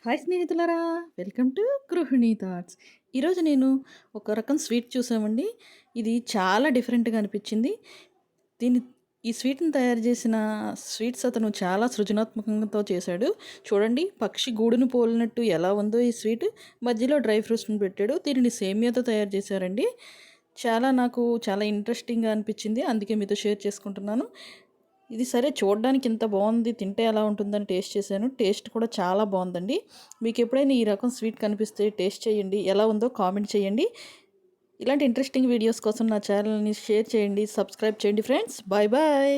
Hi స్నేహితులారా! Welcome to గృహిణి thoughts. ఈరోజు నేను ఒక రకం స్వీట్ చూసామండి. ఇది చాలా డిఫరెంట్‌గా అనిపించింది. దీన్ని ఈ స్వీట్‌ని తయారు చేసిన స్వీట్స్ అతను చాలా సృజనాత్మకంతో చేశాడు. చూడండి, పక్షి గూడును పోలినట్టు ఎలా ఉందో ఈ స్వీట్. మధ్యలో డ్రై ఫ్రూట్స్‌ని పెట్టాడు. దీనిని సేమియాతో తయారు చేశారండి. నాకు చాలా ఇంట్రెస్టింగ్‌గా అనిపించింది. అందుకే మీతో షేర్ చేసుకుంటున్నాను. ఇది సరే, చూడడానికి ఇంత బాగుంది, తింటే ఎలా ఉంటుందని టేస్ట్ చేశాను. టేస్ట్ కూడా చాలా బాగుందండి. మీకు ఎప్పుడైనా ఈ రకం స్వీట్ కనిపిస్తే టేస్ట్ చేయండి, ఎలా ఉందో కామెంట్ చేయండి. ఇలాంటి ఇంట్రెస్టింగ్ వీడియోస్ కోసం నా ఛానల్ని షేర్ చేయండి, సబ్స్క్రైబ్ చేయండి ఫ్రెండ్స్. Bye bye.